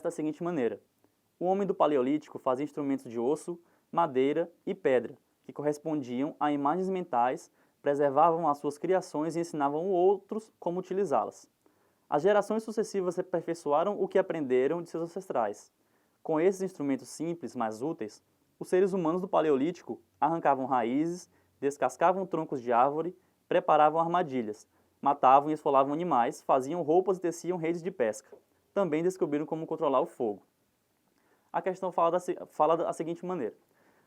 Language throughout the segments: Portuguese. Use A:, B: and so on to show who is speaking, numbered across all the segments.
A: começa da seguinte maneira. O homem do Paleolítico fazia instrumentos de osso, madeira e pedra, que correspondiam a imagens mentais, preservavam as suas criações e ensinavam outros como utilizá-las. As gerações sucessivas aperfeiçoaram o que aprenderam de seus ancestrais. Com esses instrumentos simples, mas úteis, os seres humanos do Paleolítico arrancavam raízes, descascavam troncos de árvore, preparavam armadilhas, matavam e esfolavam animais, faziam roupas e teciam redes de pesca. Também descobriram como controlar o fogo. A questão fala da seguinte maneira.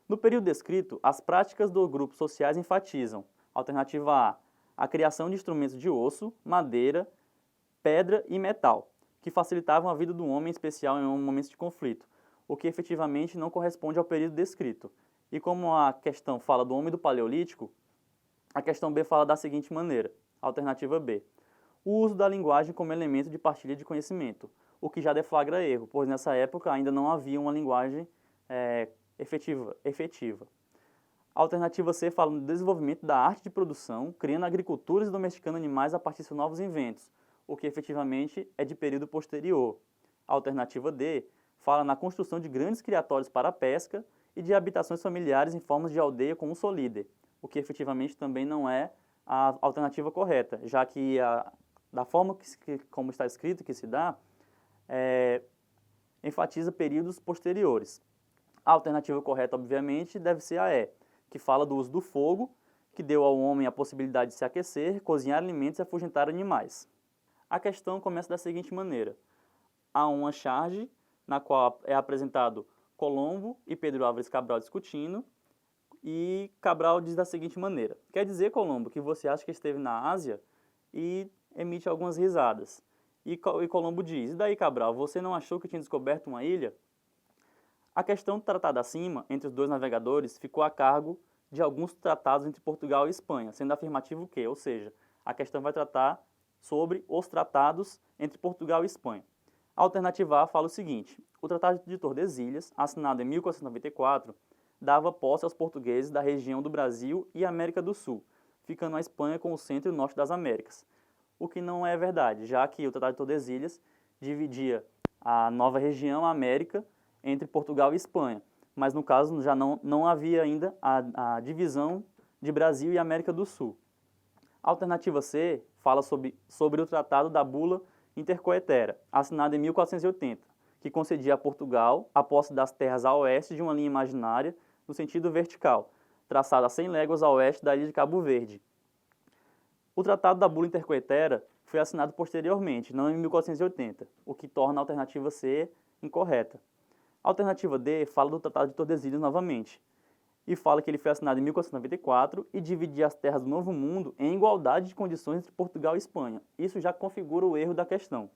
A: No período descrito, as práticas dos grupos sociais enfatizam, alternativa A criação de instrumentos de osso, madeira, pedra e metal, que facilitavam a vida do homem, em especial em momentos de conflito, o que efetivamente não corresponde ao período descrito. E como a questão fala do homem do Paleolítico, a questão B fala da seguinte maneira, alternativa B. O uso da linguagem como elemento de partilha de conhecimento, o que já deflagra erro, pois nessa época ainda não havia uma linguagem efetiva. A alternativa C fala no desenvolvimento da arte de produção, criando agriculturas e domesticando animais a partir de novos inventos, o que efetivamente é de período posterior. A alternativa D fala na construção de grandes criatórios para a pesca e de habitações familiares em formas de aldeia como solíder, o que efetivamente também não é a alternativa correta, já que da forma como está escrito que se dá, enfatiza períodos posteriores. A alternativa correta, obviamente, deve ser a E, que fala do uso do fogo, que deu ao homem a possibilidade de se aquecer, cozinhar alimentos e afugentar animais. A questão começa da seguinte maneira. Há uma charge, na qual é apresentado Colombo e Pedro Álvares Cabral discutindo, e Cabral diz da seguinte maneira. Quer dizer, Colombo, que você acha que esteve na Ásia? E emite algumas risadas. E Colombo diz, e daí, Cabral, você não achou que tinha descoberto uma ilha? A questão tratada acima, entre os dois navegadores, ficou a cargo de alguns tratados entre Portugal e Espanha, sendo afirmativo o quê? Ou seja, a questão vai tratar sobre os tratados entre Portugal e Espanha. A alternativa A fala o seguinte, o Tratado de Tordesilhas, assinado em 1494, dava posse aos portugueses da região do Brasil e América do Sul, ficando a Espanha com o centro e o norte das Américas. O que não é verdade, já que o Tratado de Tordesilhas dividia a nova região, a América, entre Portugal e Espanha, mas no caso já não havia ainda a divisão de Brasil e América do Sul. A alternativa C fala sobre o Tratado da Bula Intercoetera, assinado em 1480, que concedia a Portugal a posse das terras a oeste de uma linha imaginária no sentido vertical, traçada a 100 léguas a oeste da ilha de Cabo Verde. O Tratado da Bula Intercoetera foi assinado posteriormente, não em 1480, o que torna a alternativa C incorreta. A alternativa D fala do Tratado de Tordesilhas novamente, e fala que ele foi assinado em 1494 e dividia as terras do Novo Mundo em igualdade de condições entre Portugal e Espanha. Isso já configura o erro da questão,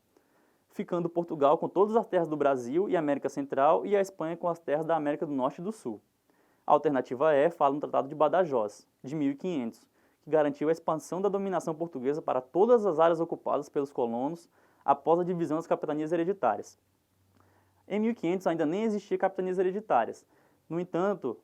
A: ficando Portugal com todas as terras do Brasil e América Central e a Espanha com as terras da América do Norte e do Sul. A alternativa E fala no Tratado de Badajoz, de 1500, que garantiu a expansão da dominação portuguesa para todas as áreas ocupadas pelos colonos após a divisão das capitanias hereditárias. Em 1500 ainda nem existia capitanias hereditárias. No entanto,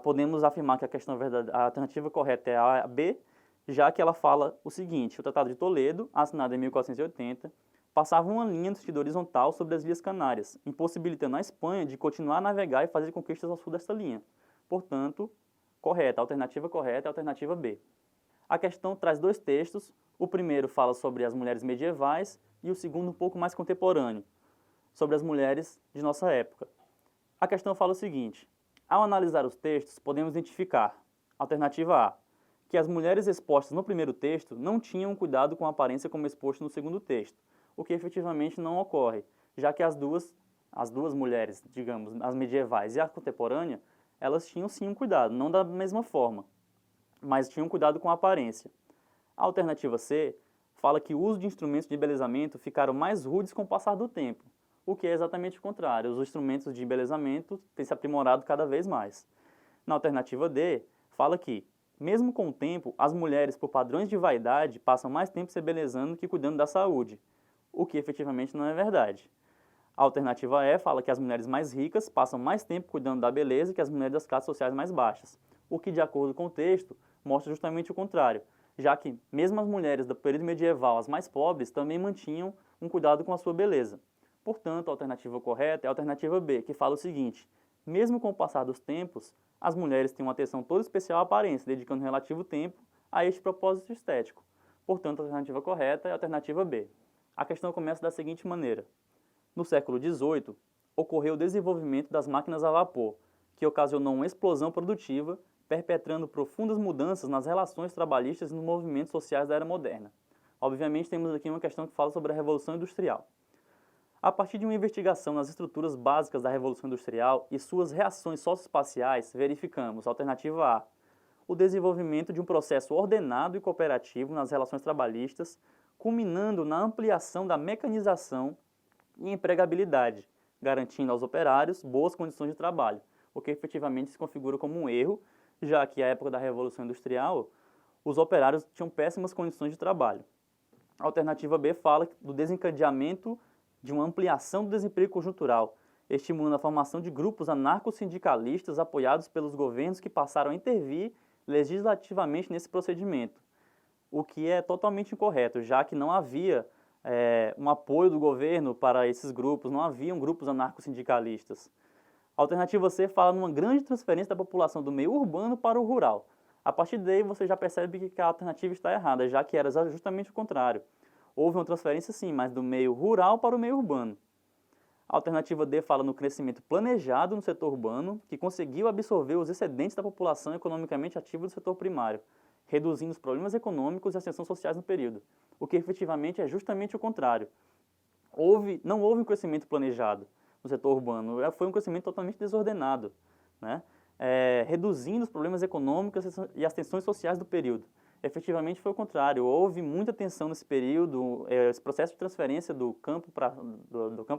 A: podemos afirmar que a alternativa correta é a B, já que ela fala o seguinte, o Tratado de Toledo, assinado em 1480, passava uma linha no sentido horizontal sobre as Ilhas Canárias, impossibilitando a Espanha de continuar a navegar e fazer conquistas ao sul desta linha. Portanto, a alternativa correta é a alternativa B. A questão traz dois textos, o primeiro fala sobre as mulheres medievais e o segundo um pouco mais contemporâneo, sobre as mulheres de nossa época. A questão fala o seguinte, ao analisar os textos, podemos identificar, alternativa A, que as mulheres expostas no primeiro texto não tinham cuidado com a aparência como exposto no segundo texto, o que efetivamente não ocorre, já que as duas mulheres, digamos, as medievais e a contemporânea, elas tinham sim um cuidado, não da mesma forma, mas tinham cuidado com a aparência. A alternativa C fala que o uso de instrumentos de embelezamento ficaram mais rudes com o passar do tempo, o que é exatamente o contrário, os instrumentos de embelezamento têm se aprimorado cada vez mais. Na alternativa D, fala que, mesmo com o tempo, as mulheres, por padrões de vaidade, passam mais tempo se embelezando que cuidando da saúde, o que efetivamente não é verdade. A alternativa E fala que as mulheres mais ricas passam mais tempo cuidando da beleza que as mulheres das classes sociais mais baixas, o que, de acordo com o texto, mostra justamente o contrário, já que mesmo as mulheres do período medieval, as mais pobres, também mantinham um cuidado com a sua beleza. Portanto, a alternativa correta é a alternativa B, que fala o seguinte: mesmo com o passar dos tempos, as mulheres têm uma atenção toda especial à aparência, dedicando relativo tempo a este propósito estético. Portanto, a alternativa correta é a alternativa B. A questão começa da seguinte maneira: no século XVIII, ocorreu o desenvolvimento das máquinas a vapor, que ocasionou uma explosão produtiva, perpetrando profundas mudanças nas relações trabalhistas e nos movimentos sociais da era moderna. Obviamente, temos aqui uma questão que fala sobre a Revolução Industrial. A partir de uma investigação nas estruturas básicas da Revolução Industrial e suas reações socioespaciais, verificamos, alternativa A, o desenvolvimento de um processo ordenado e cooperativo nas relações trabalhistas, culminando na ampliação da mecanização e empregabilidade, garantindo aos operários boas condições de trabalho, o que efetivamente se configura como um erro, já que à época da Revolução Industrial, os operários tinham péssimas condições de trabalho. A alternativa B fala do desencadeamento de uma ampliação do desemprego conjuntural, estimulando a formação de grupos anarco-sindicalistas apoiados pelos governos que passaram a intervir legislativamente nesse procedimento, o que é totalmente incorreto, já que não havia um apoio do governo para esses grupos, não haviam grupos anarco-sindicalistas. A alternativa C fala numa grande transferência da população do meio urbano para o rural. A partir daí você já percebe que a alternativa está errada, já que era justamente o contrário. Houve uma transferência sim, mas do meio rural para o meio urbano. A alternativa D fala no crescimento planejado no setor urbano, que conseguiu absorver os excedentes da população economicamente ativa do setor primário, reduzindo os problemas econômicos e as tensões sociais no período, o que efetivamente é justamente o contrário. Não houve um crescimento planejado no setor urbano, foi um crescimento totalmente desordenado, né? Reduzindo os problemas econômicos e as tensões sociais do período. Efetivamente foi o contrário, houve muita tensão nesse período, esse processo de transferência do campo para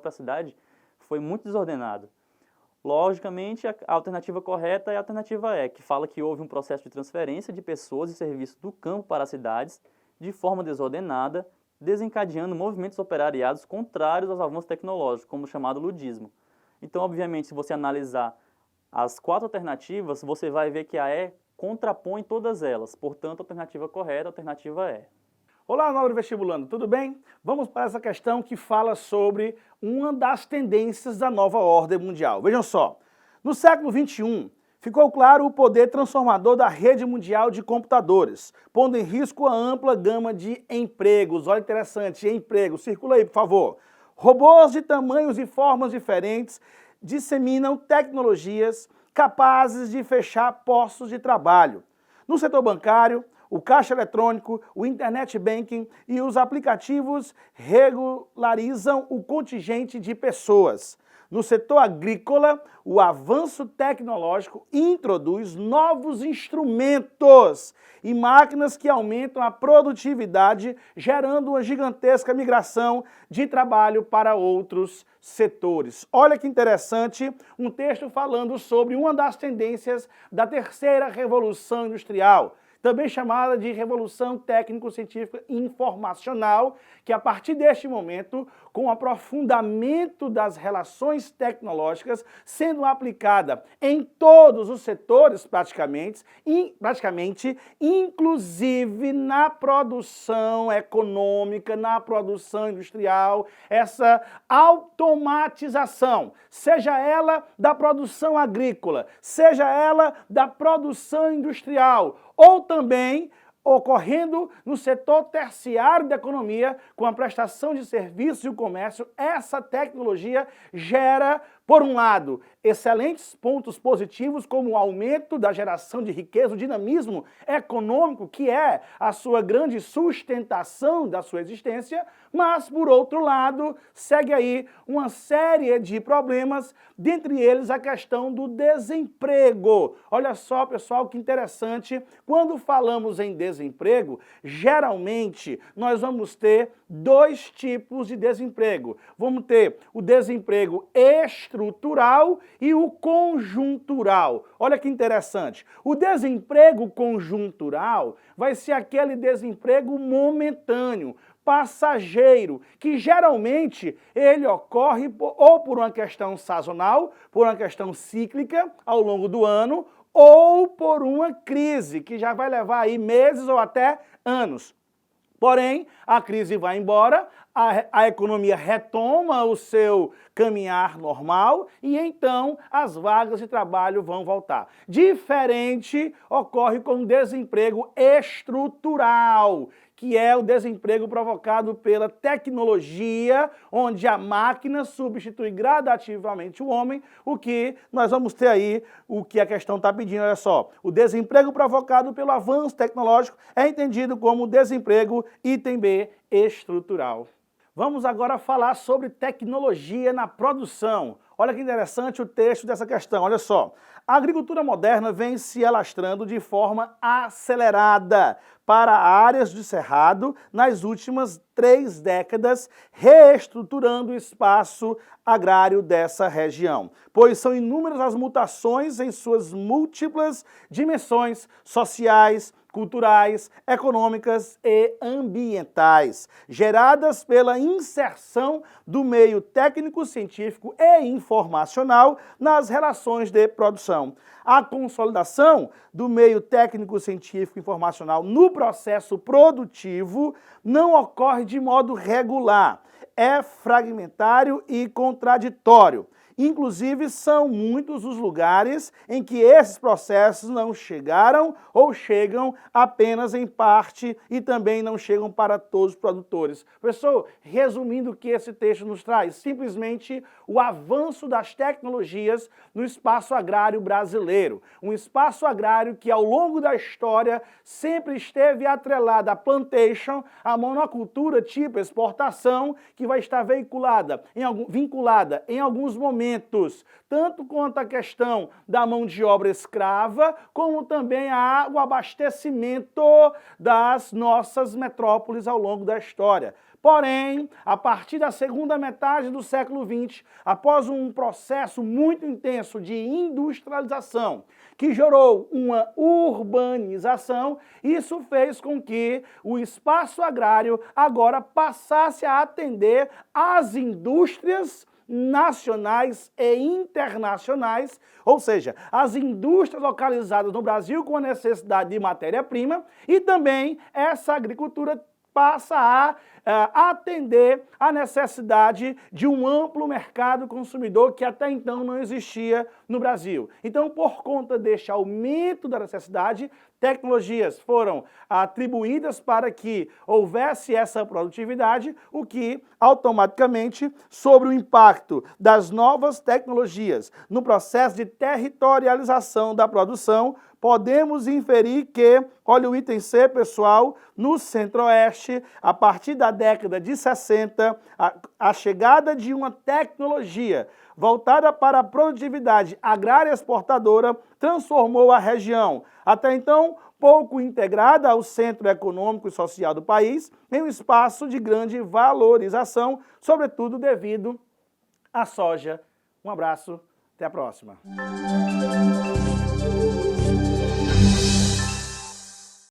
A: a cidade foi muito desordenado. Logicamente, a alternativa correta é a alternativa E, que fala que houve um processo de transferência de pessoas e serviços do campo para as cidades de forma desordenada, desencadeando movimentos operariados contrários aos avanços tecnológicos, como o chamado ludismo. Então, obviamente, se você analisar as 4 alternativas, você vai ver que a E contrapõe todas elas. Portanto, a alternativa correta, a alternativa E.
B: Olá, nobre vestibulando, tudo bem? Vamos para essa questão que fala sobre uma das tendências da nova ordem mundial. Vejam só, no século XXI, ficou claro o poder transformador da rede mundial de computadores, pondo em risco a ampla gama de empregos. Olha interessante, emprego, circula aí, por favor. Robôs de tamanhos e formas diferentes disseminam tecnologias capazes de fechar postos de trabalho. No setor bancário, o caixa eletrônico, o internet banking e os aplicativos regularizam o contingente de pessoas. No setor agrícola, o avanço tecnológico introduz novos instrumentos e máquinas que aumentam a produtividade, gerando uma gigantesca migração de trabalho para outros setores. Olha que interessante, um texto falando sobre uma das tendências da terceira revolução industrial, também chamada de Revolução Técnico-Científica Informacional, que a partir deste momento, com o aprofundamento das relações tecnológicas sendo aplicada em todos os setores praticamente, inclusive na produção econômica, na produção industrial, essa automatização, seja ela da produção agrícola, seja ela da produção industrial, ou também ocorrendo no setor terciário da economia, com a prestação de serviços e o comércio, essa tecnologia gera, por um lado, excelentes pontos positivos, como o aumento da geração de riqueza, o dinamismo econômico, que é a sua grande sustentação da sua existência, mas, por outro lado, segue aí uma série de problemas, dentre eles a questão do desemprego. Olha só, pessoal, que interessante, quando falamos em desemprego, geralmente nós vamos ter 2 tipos de desemprego. Vamos ter o desemprego estrutural e o conjuntural. Olha que interessante. O desemprego conjuntural vai ser aquele desemprego momentâneo, passageiro, que geralmente ele ocorre ou por uma questão sazonal, por uma questão cíclica ao longo do ano, ou por uma crise que já vai levar aí meses ou até anos. Porém, a crise vai embora, a economia retoma o seu caminhar normal e então as vagas de trabalho vão voltar. Diferente ocorre com o desemprego estrutural, que é o desemprego provocado pela tecnologia, onde a máquina substitui gradativamente o homem, o que nós vamos ter aí, o que a questão está pedindo, olha só. O desemprego provocado pelo avanço tecnológico é entendido como desemprego item B estrutural. Vamos agora falar sobre tecnologia na produção. Olha que interessante o texto dessa questão, olha só. A agricultura moderna vem se alastrando de forma acelerada para áreas de cerrado nas últimas 3 décadas, reestruturando o espaço agrário dessa região, pois são inúmeras as mutações em suas múltiplas dimensões sociais, culturais, econômicas e ambientais, geradas pela inserção do meio técnico, científico e informacional nas relações de produção. A consolidação do meio técnico, científico e informacional no processo produtivo não ocorre de modo regular, é fragmentário e contraditório. Inclusive, são muitos os lugares em que esses processos não chegaram ou chegam apenas em parte e também não chegam para todos os produtores. Professor, resumindo o que esse texto nos traz, simplesmente o avanço das tecnologias no espaço agrário brasileiro. Um espaço agrário que ao longo da história sempre esteve atrelado à plantation, à monocultura tipo exportação, que vai estar vinculada em alguns momentos, tanto quanto a questão da mão de obra escrava, como também o abastecimento das nossas metrópoles ao longo da história. Porém, a partir da segunda metade do século XX, após um processo muito intenso de industrialização, que gerou uma urbanização, isso fez com que o espaço agrário agora passasse a atender às indústrias nacionais e internacionais, ou seja, as indústrias localizadas no Brasil com a necessidade de matéria-prima e também essa agricultura passa a atender a necessidade de um amplo mercado consumidor que até então não existia no Brasil. Então, por conta deste aumento da necessidade, tecnologias foram atribuídas para que houvesse essa produtividade, o que automaticamente, sobre o impacto das novas tecnologias no processo de territorialização da produção, podemos inferir que, olha o item C, pessoal, no Centro-Oeste, a partir da década de 60, a chegada de uma tecnologia voltada para a produtividade agrária exportadora transformou a região, até então pouco integrada ao centro econômico e social do país, em um espaço de grande valorização, sobretudo devido à soja. Um abraço, até a próxima.